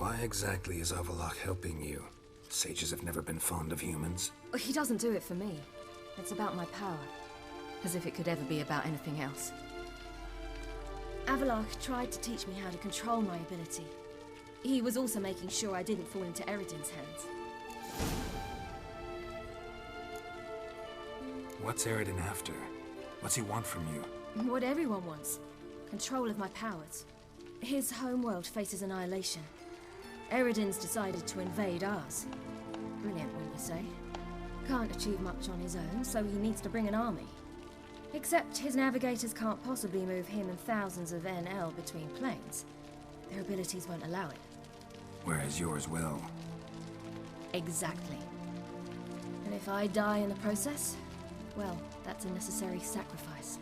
Why exactly is Avallac'h helping you? Sages have never been fond of humans. He doesn't do it for me. It's about my power. As if it could ever be about anything else. Avallac'h tried to teach me how to control my ability. He was also making sure I didn't fall into Eredin's hands. What's Eredin after? What's he want from you? What everyone wants. Control of my powers. His homeworld faces annihilation. Eredin's decided to invade ours. Brilliant, wouldn't you say? Can't achieve much on his own, so he needs to bring an army. Except his navigators can't possibly move him and thousands of NL between planes. Their abilities won't allow it. Whereas yours will. Exactly. And if I die in the process, well, that's a necessary sacrifice.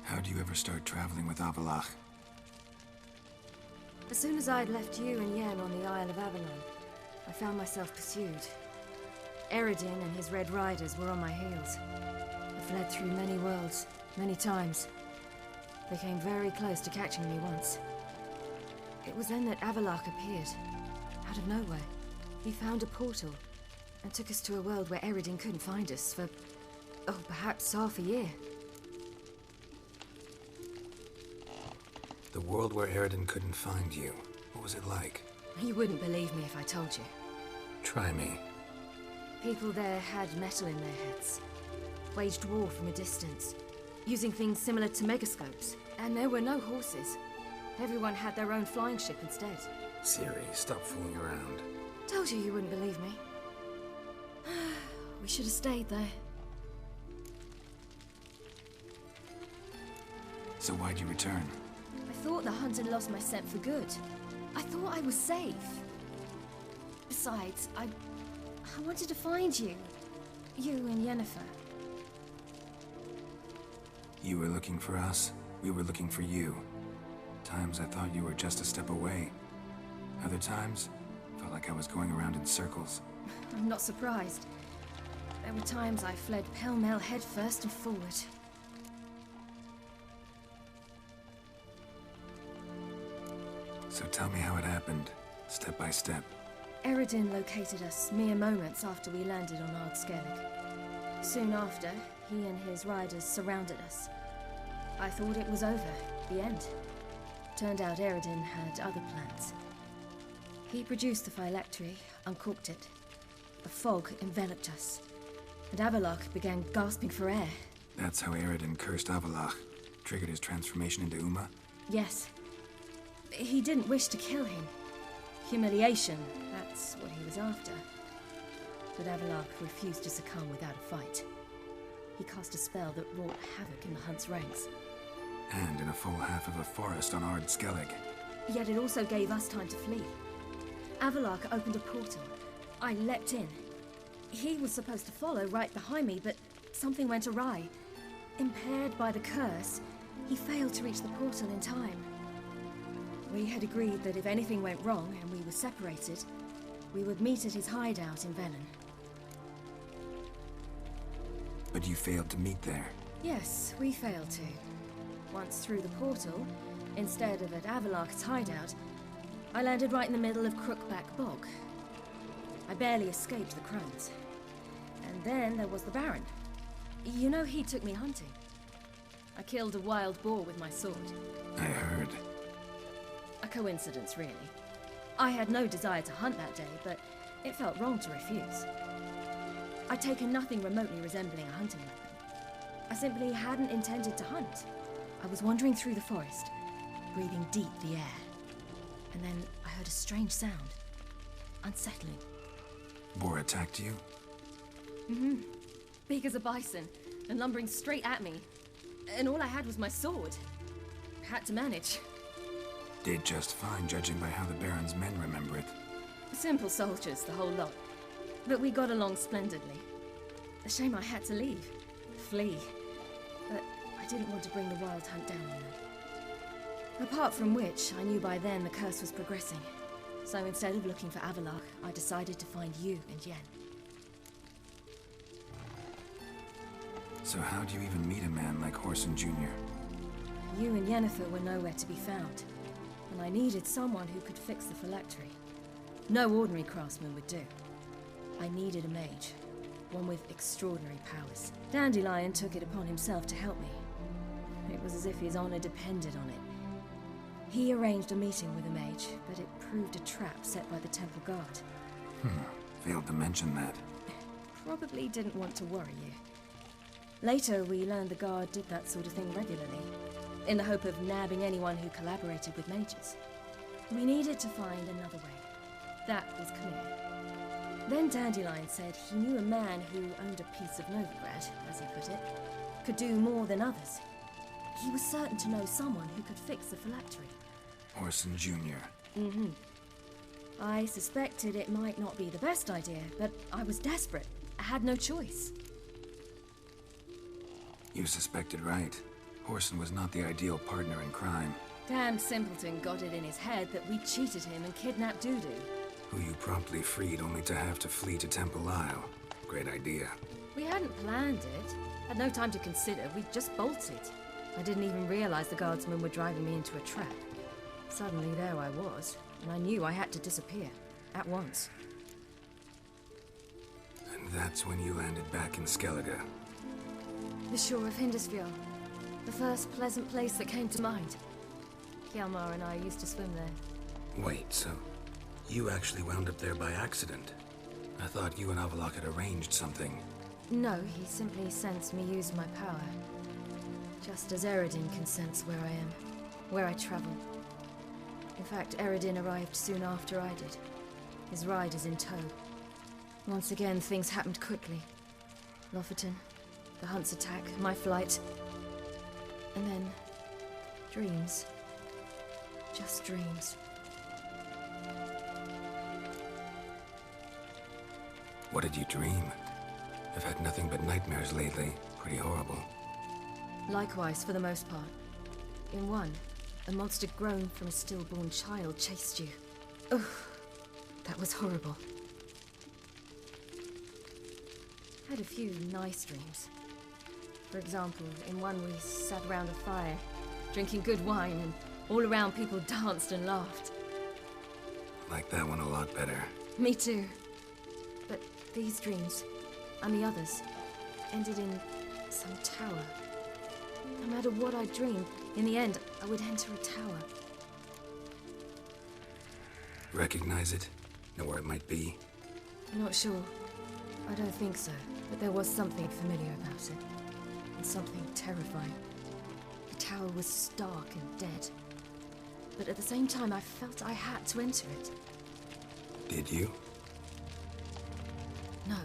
How do you ever start traveling with Avallac'h? As soon as I'd left you and Yen on the Isle of Avalon, I found myself pursued. Eredin and his Red Riders were on my heels. I fled through many worlds, many times. They came very close to catching me once. It was then that Avallac'h appeared, out of nowhere. He found a portal, and took us to a world where Eredin couldn't find us for, oh, perhaps half a year. The world where Eredin couldn't find you. What was it like? You wouldn't believe me if I told you. Try me. People there had metal in their heads. Waged war from a distance, using things similar to megascopes. And there were no horses. Everyone had their own flying ship instead. Ciri, stop fooling around. Told you you wouldn't believe me. We should have stayed there. So why'd you return? I thought the hunt had lost my scent for good. I thought I was safe. Besides, I wanted to find you. You and Yennefer. You were looking for us. We were looking for you. Times I thought you were just a step away. Other times, felt like I was going around in circles. I'm not surprised. There were times I fled pell-mell headfirst and forward. So tell me how it happened, step by step. Eredin located us mere moments after we landed on Ard Skellig. Soon after, he and his riders surrounded us. I thought it was over, the end. Turned out Eredin had other plans. He produced the phylactery, uncorked it. A fog enveloped us, and Avallac'h began gasping for air. That's how Eredin cursed Avallac'h, triggered his transformation into Uma? Yes. He didn't wish to kill him. Humiliation, that's what he was after. But Avallac'h refused to succumb without a fight. He cast a spell that wrought havoc in the hunt's ranks. And in a full half of a forest on Ard Skellig. Yet it also gave us time to flee. Avallac'h opened a portal. I leapt in. He was supposed to follow right behind me, but something went awry. Impaired by the curse, he failed to reach the portal in time. We had agreed that if anything went wrong and we were separated, we would meet at his hideout in Velen. But you failed to meet there. Yes, we failed to. Once through the portal, instead of at Avallac'h's hideout, I landed right in the middle of Crookback Bog. I barely escaped the crones. And then there was the Baron. You know, he took me hunting. I killed a wild boar with my sword. I heard. A coincidence, really. I had no desire to hunt that day, but it felt wrong to refuse. I'd taken nothing remotely resembling a hunting weapon. I simply hadn't intended to hunt. I was wandering through the forest, breathing deep the air. And then I heard a strange sound. Unsettling. Boar attacked you? Mm-hmm. Big as a bison, and lumbering straight at me. And all I had was my sword. Had to manage. Did just fine, judging by how the Baron's men remember it. Simple soldiers, the whole lot. But we got along splendidly. A shame I had to leave. Flee. But I didn't want to bring the Wild Hunt down on them. Apart from which, I knew by then the curse was progressing. So instead of looking for Avallac'h, I decided to find you and Yen. So how do you even meet a man like Whoreson Jr.? You and Yennefer were nowhere to be found, and I needed someone who could fix the phylactery. No ordinary craftsman would do. I needed a mage, one with extraordinary powers. Dandelion took it upon himself to help me. It was as if his honor depended on it. He arranged a meeting with a mage, but it proved a trap set by the Temple Guard. Failed to mention that. Probably didn't want to worry you. Later, we learned the Guard did that sort of thing regularly, in the hope of nabbing anyone who collaborated with mages. We needed to find another way. That was clear. Then Dandelion said he knew a man who owned a piece of Novigrad, as he put it, could do more than others. He was certain to know someone who could fix the phylactery. Orson Jr. I suspected it might not be the best idea, but I was desperate. I had no choice. You suspected right. Orson was not the ideal partner in crime. Damn simpleton got it in his head that we cheated him and kidnapped Dudu. Who you promptly freed only to have to flee to Temple Isle. Great idea. We hadn't planned it. Had no time to consider. We just bolted. I didn't even realize the guardsmen were driving me into a trap. Suddenly there I was, and I knew I had to disappear. At once. And that's when you landed back in Skellige. The shore of Hindisfjord. The first pleasant place that came to mind. Hjalmar and I used to swim there. Wait, so you actually wound up there by accident? I thought you and Avallac'h had arranged something. No, he simply sensed me use my power. Just as Eredin can sense where I am, where I travel. In fact, Eredin arrived soon after I did. His riders in tow. Once again, things happened quickly. Lofoten, the Hunt's attack, my flight. And then, dreams. Just dreams. What did you dream? I've had nothing but nightmares lately. Pretty horrible. Likewise, for the most part. In one, a monster grown from a stillborn child chased you. Ugh, that was horrible. Had a few nice dreams. For example, in one we sat around a fire, drinking good wine, and all around people danced and laughed. Like that one a lot better. Me too. But these dreams, and the others, ended in some tower. No matter what I dreamed, in the end, I would enter a tower. Recognize it? Know where it might be? I'm not sure. I don't think so. But there was something familiar about it. And something terrifying. The tower was stark and dead. But at the same time, I felt I had to enter it. Did you? No.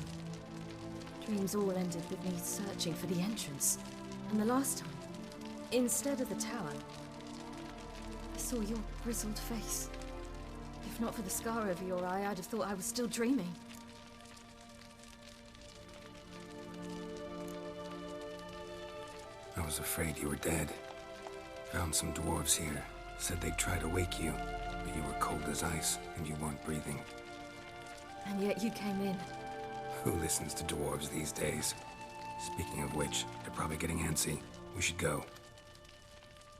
Dreams all ended with me searching for the entrance. And the last time, instead of the tower, I saw your grizzled face. If not for the scar over your eye, I'd have thought I was still dreaming. I was afraid you were dead. Found some dwarves here. Said they'd try to wake you, but you were cold as ice and you weren't breathing. And yet you came in. Who listens to dwarves these days? Speaking of which, they're probably getting antsy. We should go.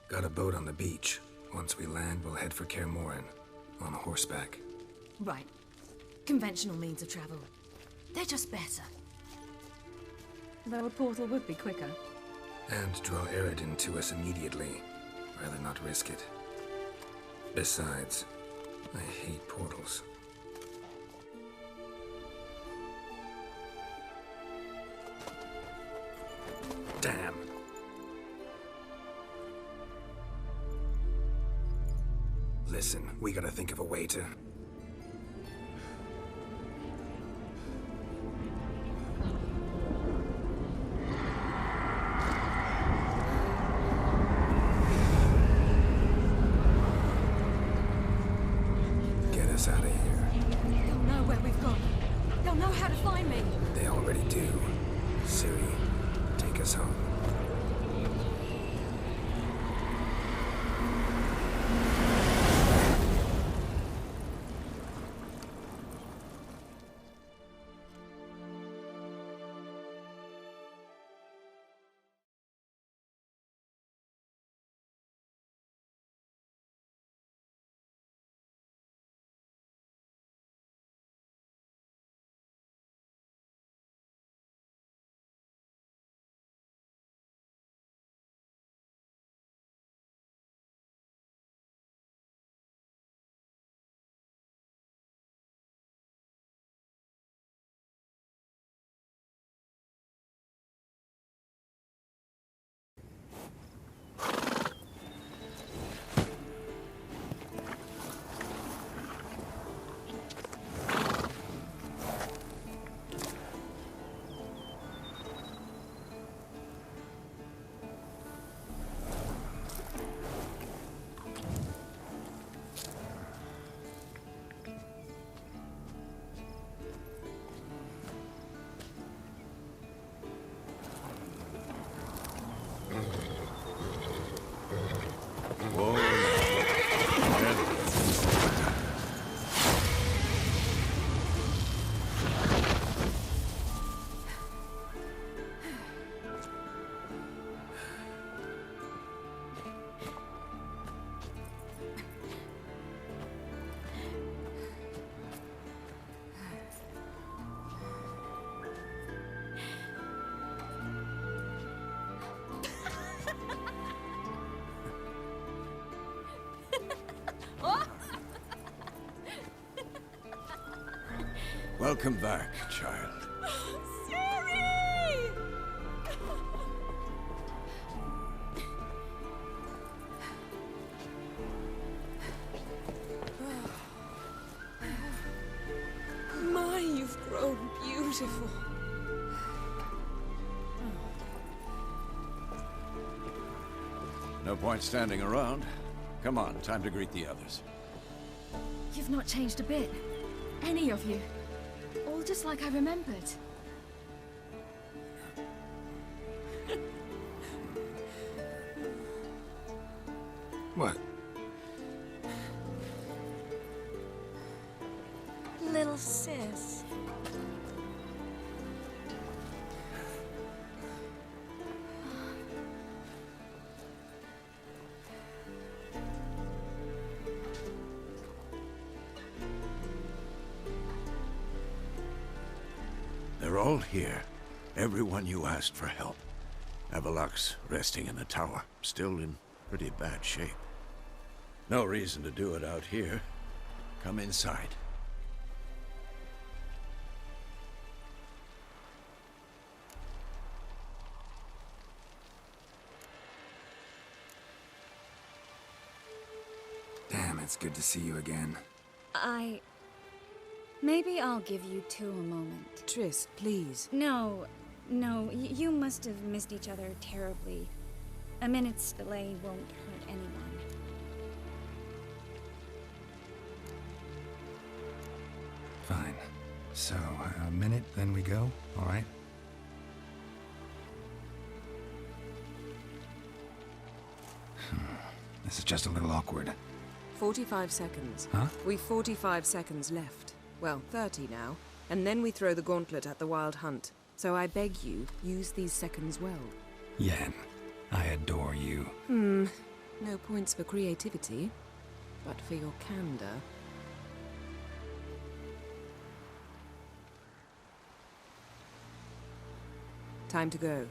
Got a boat on the beach. Once we land, we'll head for Kaer Morhen. On horseback. Right. Conventional means of travel. They're just better. Though a portal would be quicker. And draw Eredin to us immediately. Rather not risk it. Besides, I hate portals. Damn. Listen, we gotta think of a way to... Get us out of here. They'll know where we've gone. They'll know how to find me. They already do. Ciri, take us home. Welcome back, child. Ciri! My, you've grown beautiful. No point standing around. Come on, time to greet the others. You've not changed a bit. Any of you. All just like I remembered. What? Little sis. They're all here. Everyone you asked for help. Avallac'h's resting in the tower, still in pretty bad shape. No reason to do it out here. Come inside. Damn, it's good to see you again. Maybe I'll give you two a moment. Triss, please. No, you must have missed each other terribly. A minute's delay won't hurt anyone. Fine. So, a minute, then we go, all right? This is just a little awkward. 45 seconds. Huh? We've 45 seconds left. Well, 30 now. And then we throw the gauntlet at the Wild Hunt. So I beg you, use these seconds well. Yen, I adore you. No points for creativity, but for your candor. Time to go.